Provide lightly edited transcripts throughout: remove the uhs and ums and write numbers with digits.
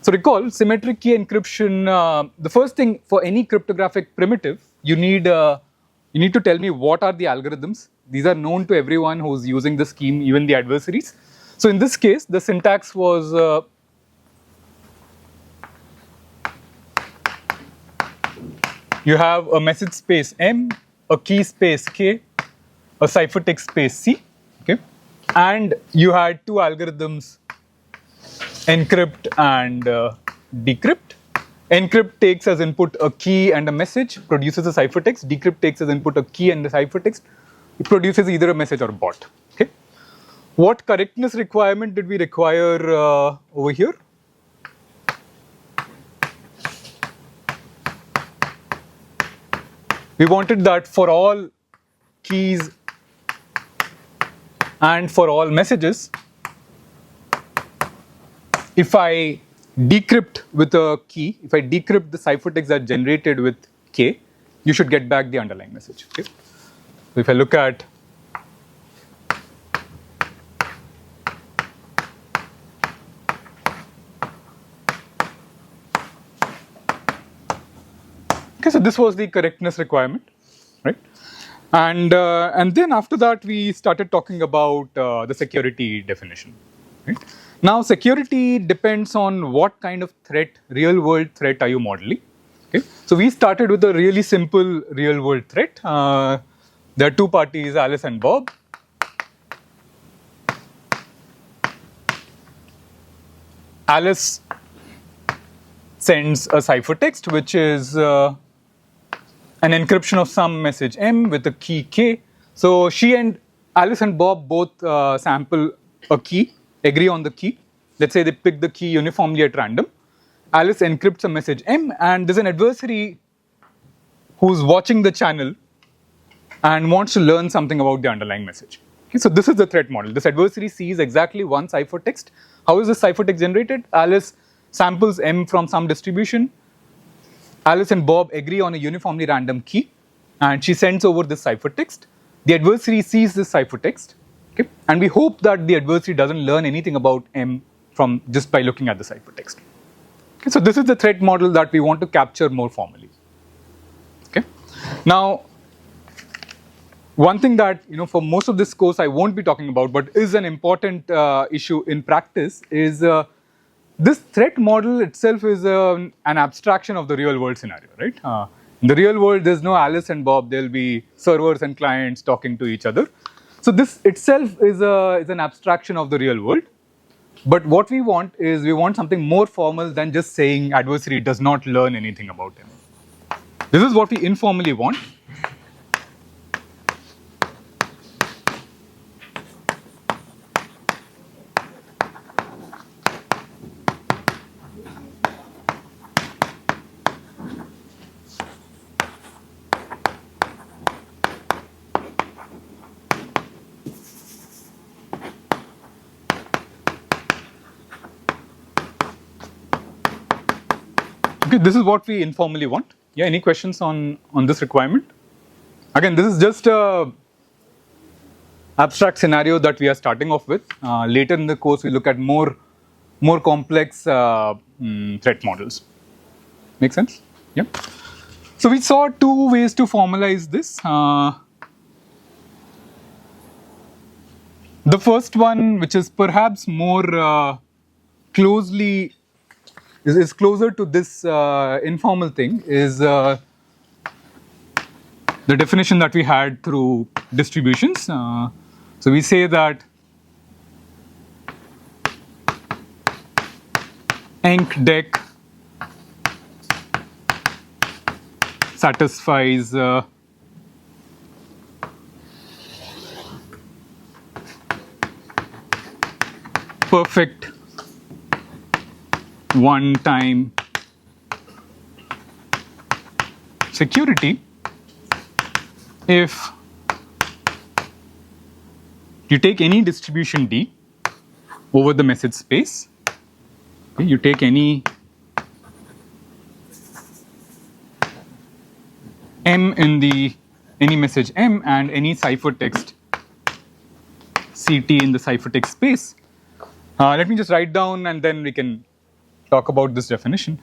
So recall symmetric key encryption. The first thing for any cryptographic primitive, you need to tell me what are the algorithms. These are known to everyone who's using the scheme, even the adversaries. So in this case, the syntax was you have a message space M, a key space K, a ciphertext space C, okay, and you had two algorithms, encrypt and decrypt. Encrypt takes as input a key and a message, produces a ciphertext. Decrypt takes as input a key and a ciphertext. It produces either a message or a bot. Okay. What correctness requirement did we require over here? We wanted that for all keys and for all messages, if I decrypt with a key, if I decrypt the ciphertext that generated with K, you should get back the underlying message. Okay? So if I look at okay, so this was the correctness requirement, right? And then after that we started talking about the security definition. Right? Now security depends on what kind of threat, real world threat are you modeling. Okay? So we started with a really simple real world threat. There are two parties, Alice and Bob. Alice sends a ciphertext which is an encryption of some message M with a key K. So she and Alice and Bob both sample a key, agree on the key. Let's say they pick the key uniformly at random. Alice encrypts a message M, and there's an adversary who's watching the channel and wants to learn something about the underlying message. Okay, so this is the threat model. This adversary sees exactly one ciphertext. How is this ciphertext generated? Alice samples M from some distribution. Alice and Bob agree on a uniformly random key, and she sends over this ciphertext. The adversary sees this ciphertext, okay, and we hope that the adversary doesn't learn anything about M from just by looking at the ciphertext. Okay, so this is the threat model that we want to capture more formally. Okay, now one thing that for most of this course I won't be talking about, but is an important issue in practice is. This threat model itself is an abstraction of the real world scenario, right? In the real world, there's no Alice and Bob. There'll be servers and clients talking to each other. So this itself is an abstraction of the real world. But what we want is we want something more formal than just saying adversary does not learn anything about him. This is what we informally want. Okay, this is what we informally want. Yeah, any questions on this requirement? Again, this is just a abstract scenario that we are starting off with. Later in the course, we look at more complex threat models. Make sense? Yeah. So we saw two ways to formalize this. The first one, which is perhaps more closely is closer to this informal thing, is the definition that we had through distributions. So we say that EncDec satisfies perfect one-time security if you take any distribution D over the message space. Okay, you take any M in any message M and any ciphertext CT in the ciphertext space. Let me just write down and then we can talk about this definition.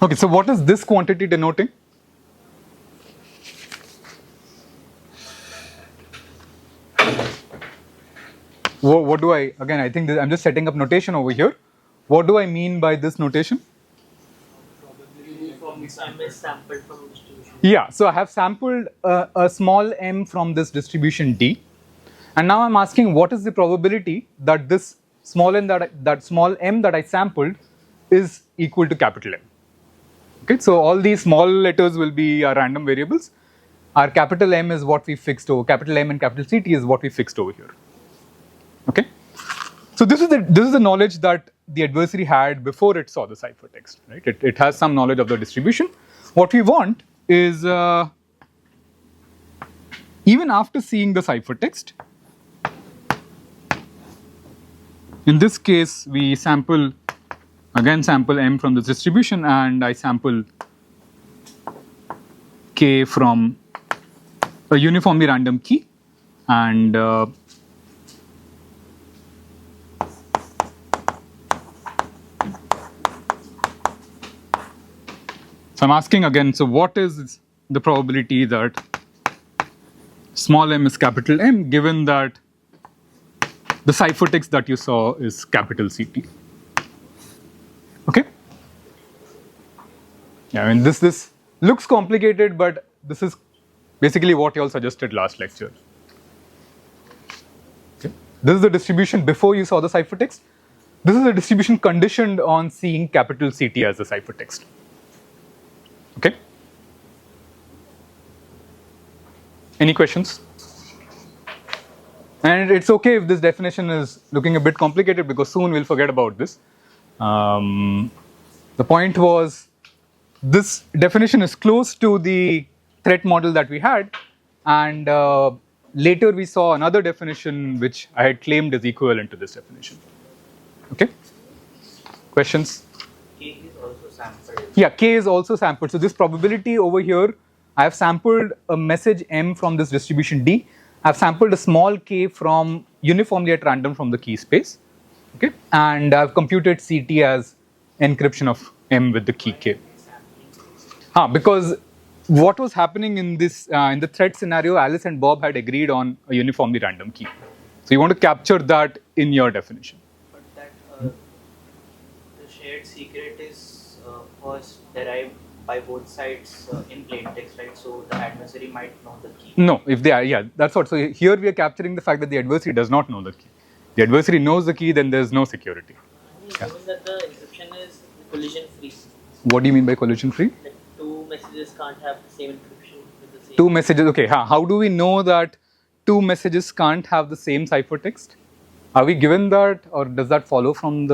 Okay, so what is this quantity denoting? What do I, again, I think I'm just setting up notation over here. What do I mean by this notation? Uniform M is sampled from distribution. Yeah, so I have sampled a small m from this distribution D, and now I'm asking what is the probability that this small m that small m that I sampled is equal to capital M. Okay, so all these small letters will be random variables. Our capital M is what we fixed over, capital M and capital CT is what we fixed over here. Okay, so this is the knowledge that the adversary had before it saw the ciphertext, right? It has some knowledge of the distribution. What we want is even after seeing the ciphertext, in this case we sample M from this distribution, and I sample K from a uniformly random key, and so I'm asking again, so what is the probability that small m is capital M given that the ciphertext that you saw is capital CT? Okay? Yeah, I mean this looks complicated, but this is basically what you all suggested last lecture. Okay? This is the distribution before you saw the ciphertext. This is a distribution conditioned on seeing capital CT as the ciphertext. Okay? Any questions? And it's okay if this definition is looking a bit complicated because soon we'll forget about this. The point was this definition is close to the threat model that we had, and later we saw another definition which I had claimed is equivalent to this definition. Okay? Questions? K is also sampled. Yeah, K is also sampled. So this probability over here, I have sampled a message M from this distribution D. I have sampled a small k from uniformly at random from the key space. Okay, and I've computed CT as encryption of M with the key K. Because what was happening in this in the threat scenario, Alice and Bob had agreed on a uniformly random key. So you want to capture that in your definition. But that the shared secret is first derived by both sides in plain text, right? So the adversary might know the key. No, if they are, yeah, that's what. So here we are capturing the fact that the adversary does not know the key. The adversary knows the key, then there's no security. Given that the encryption is collision free. What do you mean by collision free? Like two messages can't have the same encryption with the same. Two messages, okay. How do we know that two messages can't have the same ciphertext? Are we given that, or does that follow from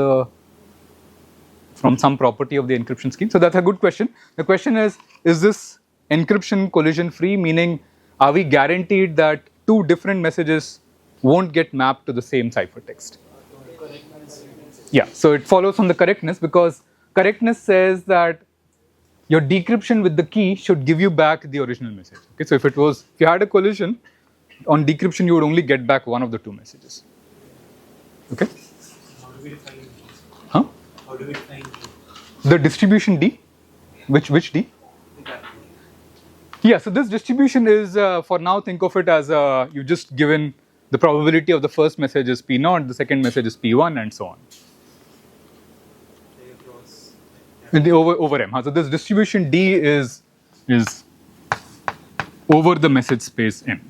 some property of the encryption scheme? So that's a good question. The question is this encryption collision free, meaning are we guaranteed that two different messages won't get mapped to the same ciphertext? Yeah, so it follows from the correctness, because correctness says that your decryption with the key should give you back the original message. Okay, so if you had a collision on decryption, you would only get back one of the two messages. Okay? How do we define D? Huh? How do we define D? The distribution D? Which D? Yeah, so this distribution is, for now, think of it as you've just given the probability of the first message is P0, the second message is P1, and so on. In the over M. So this distribution D is over the message space M.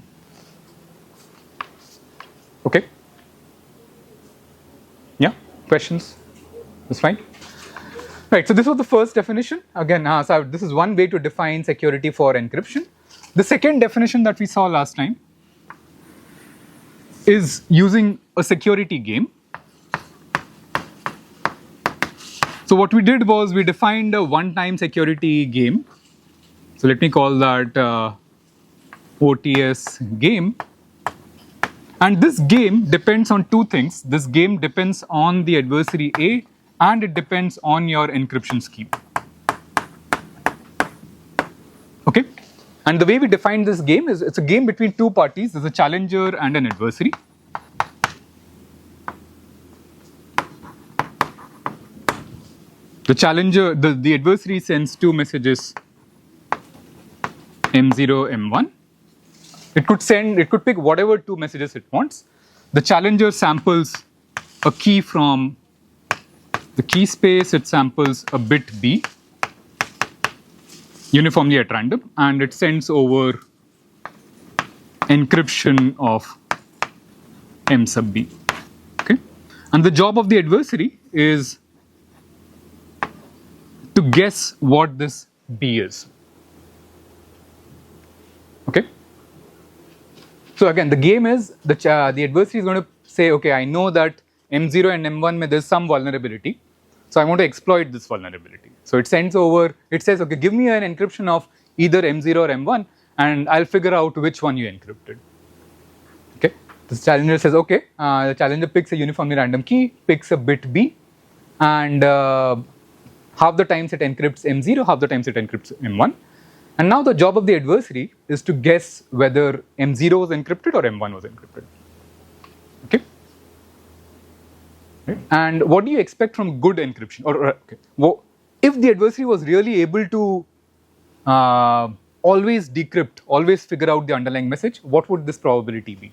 Okay? Yeah? Questions? That's fine? Right, so this was the first definition. Again, so this is one way to define security for encryption. The second definition that we saw last time is using a security game. So what we did was we defined a one-time security game. So let me call that OTS game. And this game depends on two things. This game depends on the adversary A and it depends on your encryption scheme. Okay, and the way we define this game is it's a game between two parties. There's a challenger and an adversary. The challenger, the adversary sends two messages, M0, M1. It could pick whatever two messages it wants. The challenger samples a key from the key space, it samples a bit B uniformly at random, and it sends over encryption of M sub B. Okay, and the job of the adversary is to guess what this B is. Okay. So again, the game is the adversary is going to say, okay, I know that M0 and M1 there's some vulnerability, so I want to exploit this vulnerability. So it sends over, it says, okay, give me an encryption of either M0 or M1, and I'll figure out which one you encrypted. Okay. The challenger says, okay, the challenger picks a uniformly random key, picks a bit B, and half the times it encrypts M0, half the times it encrypts M1. And now the job of the adversary is to guess whether M0 was encrypted or M1 was encrypted. Okay. Right. And what do you expect from good encryption? Or okay, well, if the adversary was really able to always decrypt, always figure out the underlying message, what would this probability be?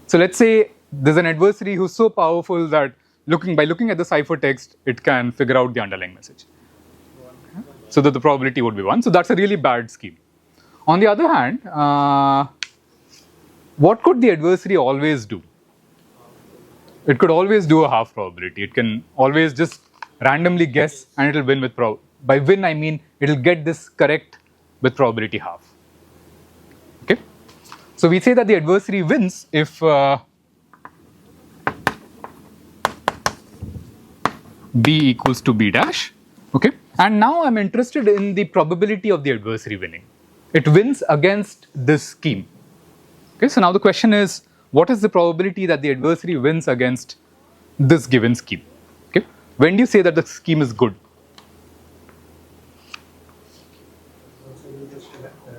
So let's say there's an adversary who's so powerful that by looking at the ciphertext, it can figure out the underlying message. So that the probability would be 1. So that's a really bad scheme. On the other hand, what could the adversary always do? It could always do a half probability. It can always just randomly guess and it will win with by win I mean it will get this correct with probability half. Okay. So we say that the adversary wins if B equals to B dash. Okay. And now I'm interested in the probability of the adversary winning. It wins against this scheme. Okay, so now the question is, what is the probability that the adversary wins against this given scheme? Okay, when do you say that the scheme is good? So you just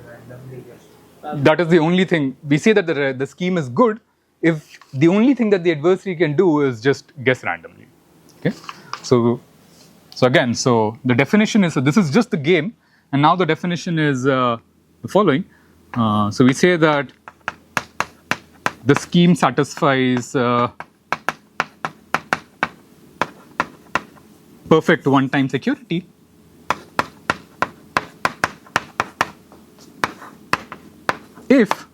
randomly guess. That is the only thing. We say that the scheme is good if the only thing that the adversary can do is just guess randomly. Okay, so again, so the definition is, so this is just the game, and now the definition is the following. So we say that the scheme satisfies perfect one-time security if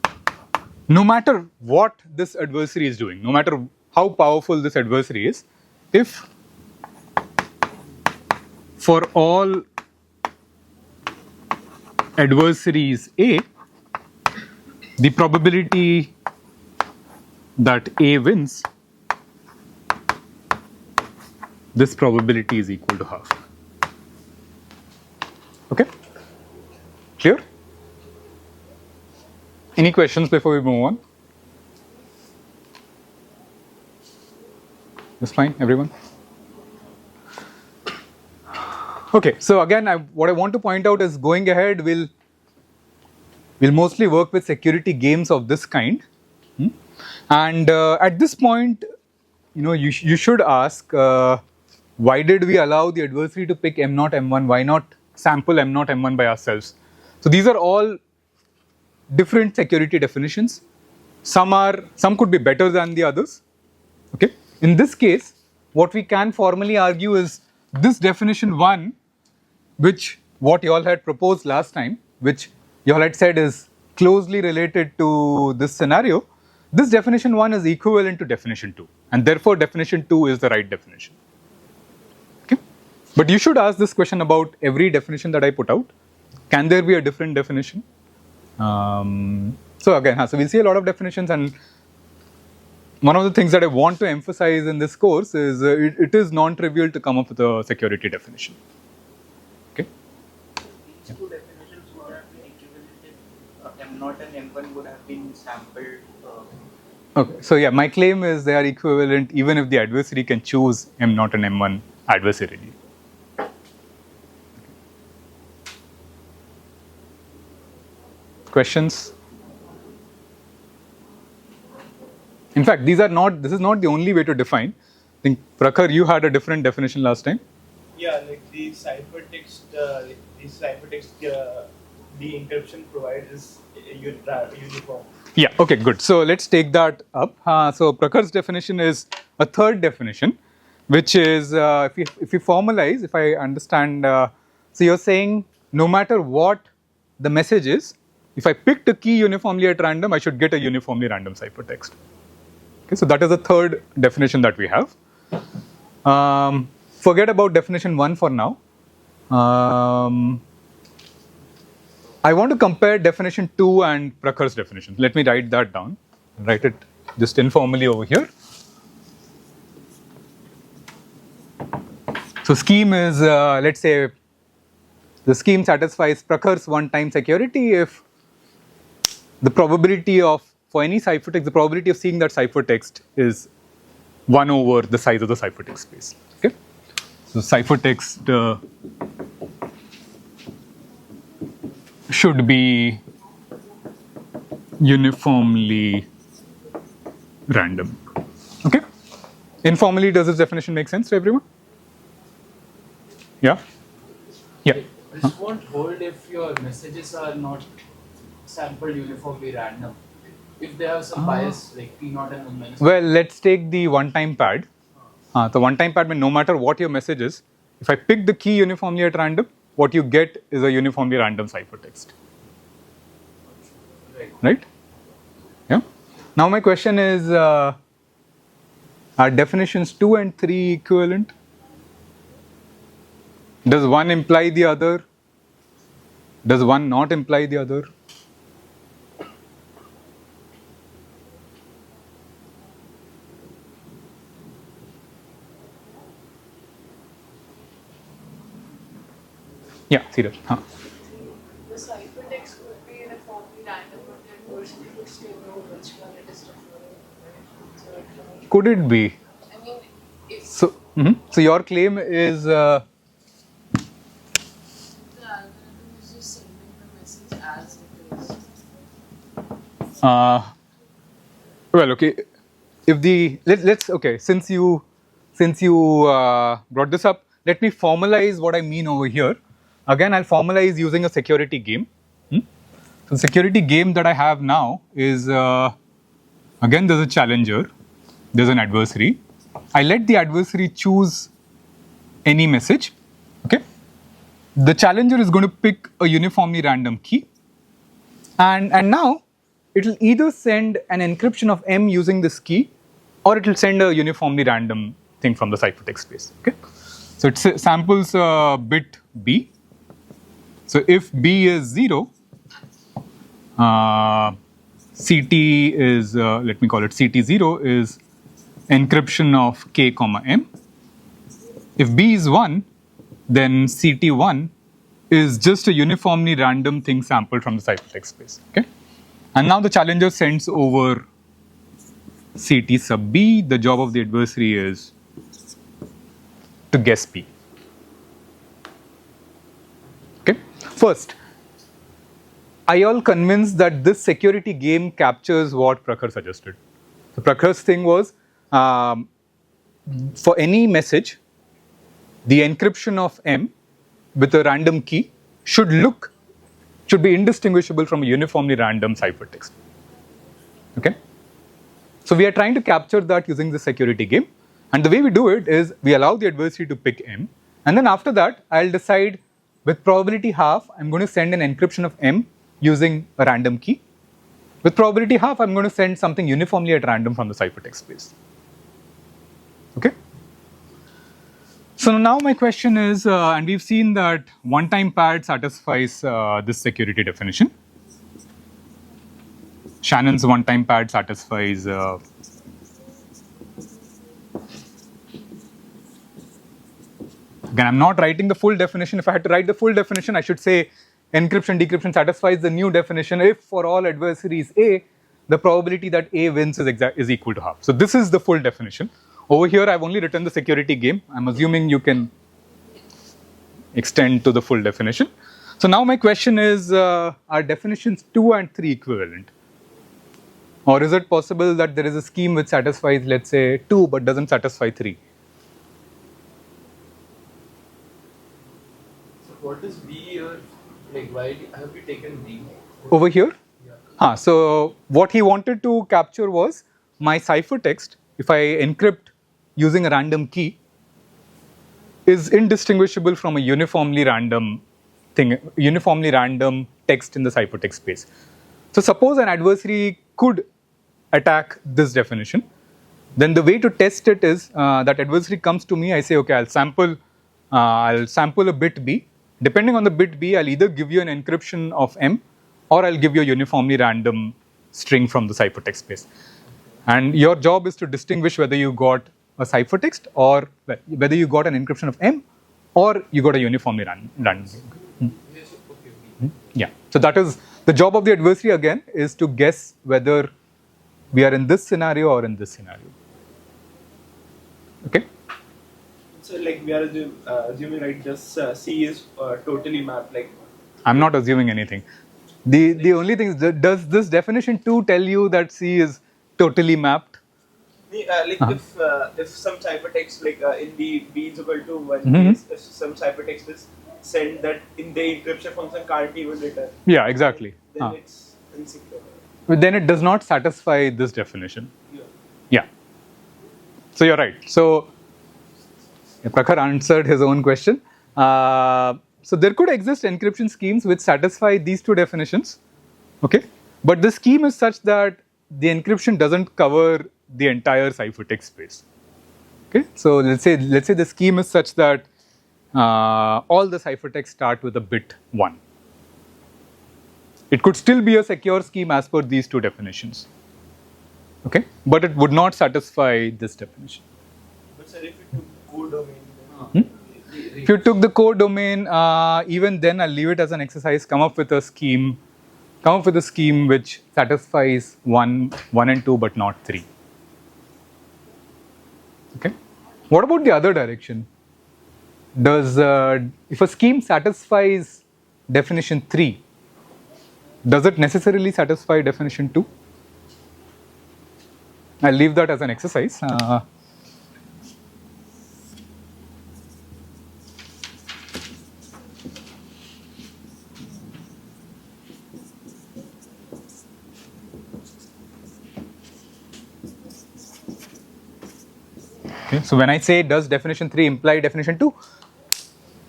no matter what this adversary is doing, no matter how powerful this adversary is, if for all adversaries A, the probability that A wins, this probability is equal to half. Okay? Clear? Any questions before we move on? That's fine, everyone? Okay, so again, what I want to point out is going ahead, we'll mostly work with security games of this kind. And at this point, you should ask, why did we allow the adversary to pick M0, M1? Why not sample M0, M1 by ourselves? So these are all different security definitions. Some could be better than the others. Okay. In this case, what we can formally argue is this definition 1, which what you all had proposed last time, which you all had said is closely related to this scenario, this definition 1 is equivalent to definition 2, and therefore definition 2 is the right definition. Okay. But you should ask this question about every definition that I put out. Can there be a different definition? So again, so we'll see a lot of definitions, and one of the things that I want to emphasize in this course is it is non-trivial to come up with a security definition. Okay. These two definitions would have been equivalent if M0 and M1 would have been sampled Okay, so yeah, my claim is they are equivalent even if the adversary can choose M0 and M1 adversarially. Questions? In fact, this is not the only way to define. I think, Prakhar, you had a different definition last time. Yeah, like the ciphertext, the encryption provides is uniform. Yeah, okay, good. So let's take that up. So Prakhar's definition is a third definition, which is if you formalize, if I understand, so you're saying no matter what the message is, if I picked a key uniformly at random, I should get a uniformly random ciphertext. Okay, so that is the third definition that we have. Forget about definition 1 for now. I want to compare definition 2 and Prakhar's definition. Let me write that down. Write it just informally over here. So scheme is, let's say, the scheme satisfies Prakhar's one-time security if the probability of, for any ciphertext, the probability of seeing that ciphertext is 1 over the size of the ciphertext space. Okay? So ciphertext should be uniformly random. Okay? Informally, does this definition make sense to everyone? Yeah? Yeah. This won't hold if your messages are not sampled uniformly random. If they have some bias like P0 and M-. Well, let's take the one-time pad. The one-time pad means no matter what your message is, if I pick the key uniformly at random, what you get is a uniformly random ciphertext. Right? Yeah. Now my question is, are definitions 2 and 3 equivalent? Does one imply the other? Does one not imply the other? Yeah, Siraj. The ciphertext could be uniformly random, but the adversary would still know which one it is referring, right? So Could it be? I mean, if So, so your claim is the algorithm is just sending the message as it is. well, okay. If the let's okay, since you brought this up, let me formalize what I mean over here. Again, I'll formalize using a security game. So the security game that I have now is again there's a challenger, there's an adversary. I let the adversary choose any message. Okay, the challenger is going to pick a uniformly random key, and now it will either send an encryption of M using this key, or it will send a uniformly random thing from the ciphertext space. Okay, so it samples bit B. So if B is 0, CT is let me call it CT0 is encryption of K comma M. If B is 1, then CT1 is just a uniformly random thing sampled from the ciphertext space. Okay, and now the challenger sends over CT sub B. The job of the adversary is to guess P. Okay, first, are you all convinced that this security game captures what Prakhar suggested? So Prakhar's thing was for any message, the encryption of M with a random key should be indistinguishable from a uniformly random ciphertext. Okay, so we are trying to capture that using the security game, and the way we do it is we allow the adversary to pick M, and then after that I'll decide with probability half I'm going to send an encryption of M using a random key. With probability half I'm going to send something uniformly at random from the ciphertext space. Okay. So now my question is, and we've seen that one-time pad satisfies this security definition. Shannon's one-time pad satisfies again, I'm not writing the full definition. If I had to write the full definition, I should say encryption decryption satisfies the new definition if for all adversaries A, the probability that A wins is equal to half. So this is the full definition. Over here, I've only written the security game. I'm assuming you can extend to the full definition. So now my question is, are definitions 2 and 3 equivalent? Or is it possible that there is a scheme which satisfies, let's say, 2 but doesn't satisfy 3? So what is B here? Like why have you taken B? Over here? Yeah. So what he wanted to capture was my ciphertext, if I encrypt using a random key, is indistinguishable from a uniformly random text in the ciphertext space. So suppose an adversary could attack this definition, then the way to test it is that adversary comes to me, I say, okay, I'll sample a bit B. Depending on the bit B, I'll either give you an encryption of M or I'll give you a uniformly random string from the ciphertext space. And your job is to distinguish whether you got a ciphertext or whether you got an encryption of M or you got a uniformly random. Yes, okay, B. Yeah. So that is the job of the adversary again, is to guess whether we are in this scenario or in this scenario. Okay. So like we are assuming right, just C is totally mapped. Like I'm not assuming anything. The only thing is, does this definition 2 tell you that C is totally mapped? if some ciphertext in the B is equal to 1 Mhm. case, if some ciphertext is sent that in the encryption function can't even return, Yeah, exactly. then it's insecure. But then it does not satisfy this definition. Yeah. Yeah. So you're right. So Prakhar answered his own question. So there could exist encryption schemes which satisfy these 2 definitions. Okay. But the scheme is such that the encryption doesn't cover the entire ciphertext space. Okay. So let's say the scheme is such that all the ciphertext start with a bit 1. It could still be a secure scheme as per these 2 definitions. Okay. But it would not satisfy this definition. But sir, if you took codomain, then If you took the core domain, even then I'll leave it as an exercise. Come up with a scheme which satisfies 1 and 2 but not 3. Okay. What about the other direction? If a scheme satisfies definition 3, does it necessarily satisfy definition 2? I'll leave that as an exercise. Okay, so when I say does definition 3 imply definition 2,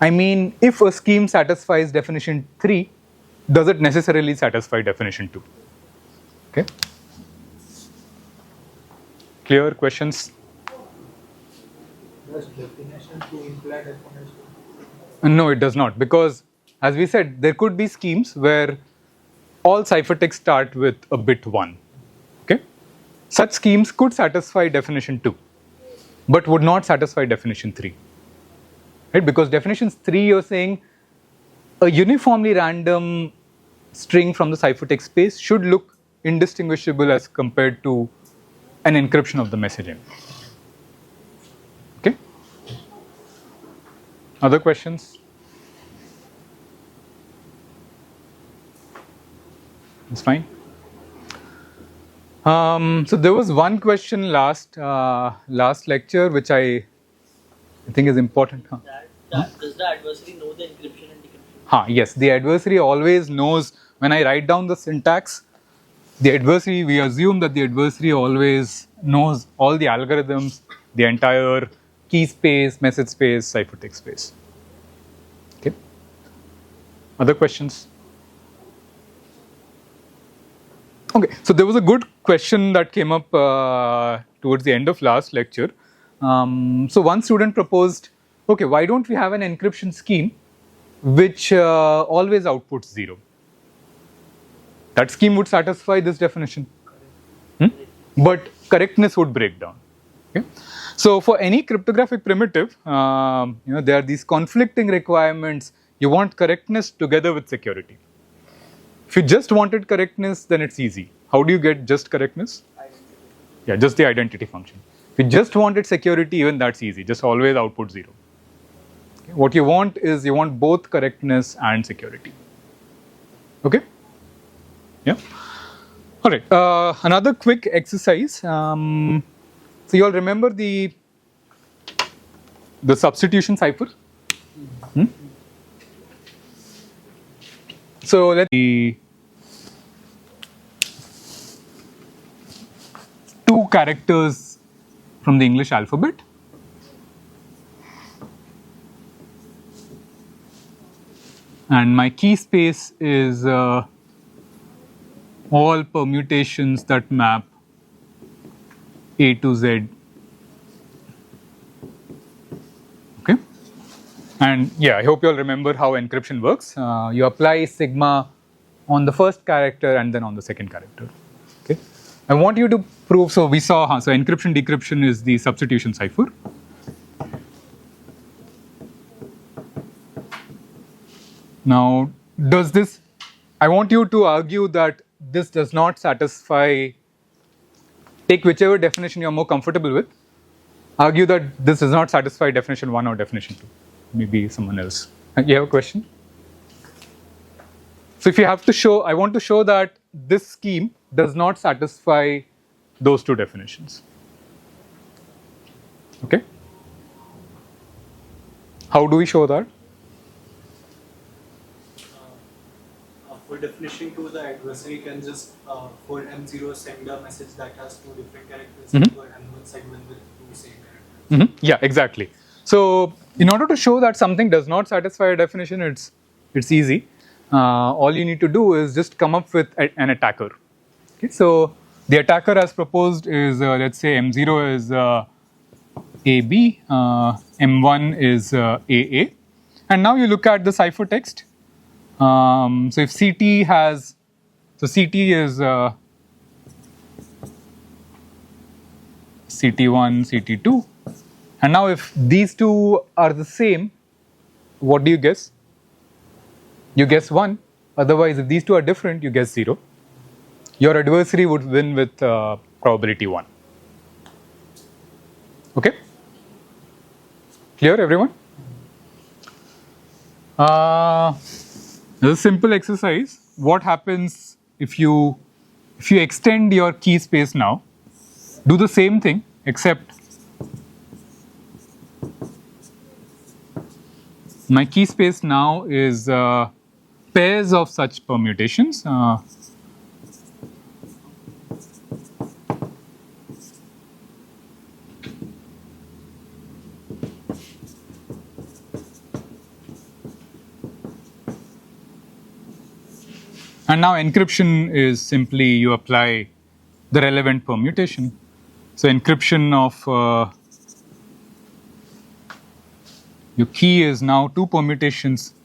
I mean if a scheme satisfies definition 3, does it necessarily satisfy definition 2? Okay. Clear questions? Does definition 2 imply definition? No, it does not, because as we said, there could be schemes where all ciphertext start with a bit 1. Okay. Such schemes could satisfy definition 2, but would not satisfy definition 3. Right? Because definition 3, you're saying a uniformly random string from the ciphertext space should look indistinguishable as compared to an encryption of the messaging. Okay. Other questions? That's fine. So there was one question last lecture which I think is important. Does the adversary know the encryption and decryption? Yes, the adversary always knows. When I write down the syntax, we assume that the adversary always knows all the algorithms, the entire key space, message space, ciphertext space. Okay. Other questions? Okay, so there was a good question that came up towards the end of last lecture. So one student proposed, okay, why don't we have an encryption scheme which always outputs 0? That scheme would satisfy this definition, but correctness would break down. Okay? So for any cryptographic primitive, there are these conflicting requirements. You want correctness together with security. If you just wanted correctness, then it's easy. how do you get just correctness? Yeah, just the identity function. If you just wanted security, even that's easy. Just always output 0. Okay. What you want is you want both correctness and security. Okay? Yeah. All right. Another quick exercise. So you all remember the substitution cipher? Hmm? So let's see. 2 characters from the English alphabet. And my key space is all permutations that map A to Z. Okay. And yeah, I hope you all remember how encryption works. You apply sigma on the first character and then on the second character. Okay. I want you to prove, so we saw, so encryption decryption is the substitution cipher. Now, does this, I want you to argue that this does not satisfy, take whichever definition you're more comfortable with, argue that this does not satisfy definition 1 or definition 2. Maybe someone else. You have a question? So if you have to show, I want to show that this scheme does not satisfy those 2 definitions. Okay? How do we show that? For definition 2, the adversary can just, for M0, send a message that has 2 different characters into an M1 segment with 2 same characters. Yeah, exactly. So in order to show that something does not satisfy a definition, it's easy. All you need to do is just come up with an attacker. Okay, so the attacker as proposed is, let's say M0 is AB, M1 is AA. And now you look at the ciphertext. So if CT has, so CT is CT1, CT2. And now if these 2 are the same, what do you guess? You guess 1. Otherwise, if these 2 are different, you guess 0. Your adversary would win with probability 1. Okay? Clear, everyone? This is a simple exercise. What happens if you extend your key space now? Do the same thing, except my key space now is pairs of such permutations. And now encryption is simply you apply the relevant permutation. So encryption of your key is now 2 permutations,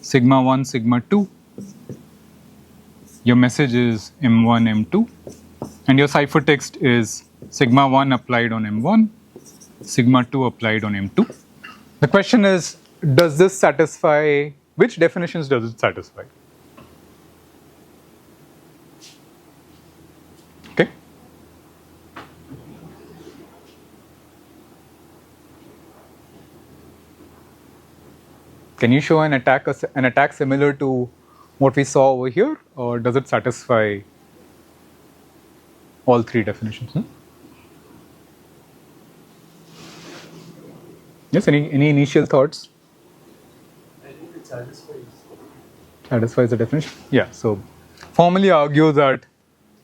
sigma 1, sigma 2. Your message is M1, M2. And your ciphertext is sigma 1 applied on M1, sigma 2 applied on M2. The question is, does this satisfy, which definitions does it satisfy? Okay. Can you show an attack similar to what we saw over here, or does it satisfy all 3 definitions? Yes, any initial thoughts? I think it satisfies. Satisfies the definition? Yeah, so formally argue that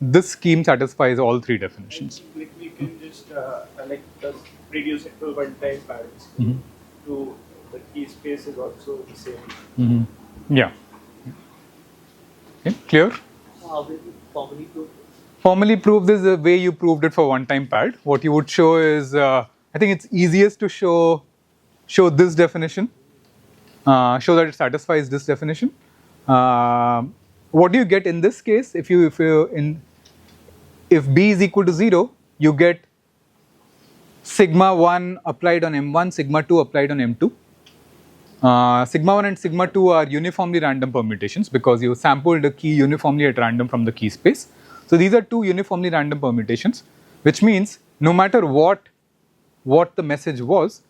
this scheme satisfies all 3 definitions. Like we can just just reduce it to one-time pads. To the key space is also the same. Yeah. Okay, clear? How will you formally prove this? Formally prove this the way you proved it for one-time pad. What you would show is, I think it's easiest to show this definition, show that it satisfies this definition. What do you get in this case? If B is equal to 0, you get sigma 1 applied on M1, sigma 2 applied on M2. Sigma 1 and sigma 2 are uniformly random permutations because you sampled the key uniformly at random from the key space. So these are two uniformly random permutations, which means no matter what the message was,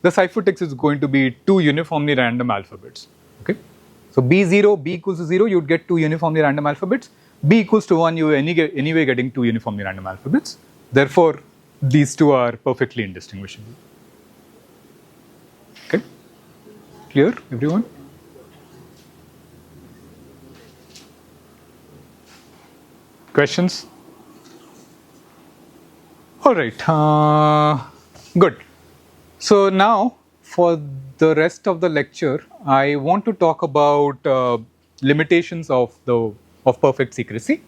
the ciphertext is going to be two uniformly random alphabets. Okay, so B0, B equals to 0, you'd get two uniformly random alphabets. B equals to 1, you are anyway getting two uniformly random alphabets. Therefore, these two are perfectly indistinguishable. Okay, clear, everyone? Questions? All right, good. So now for the rest of the lecture, I want to talk about limitations of perfect secrecy.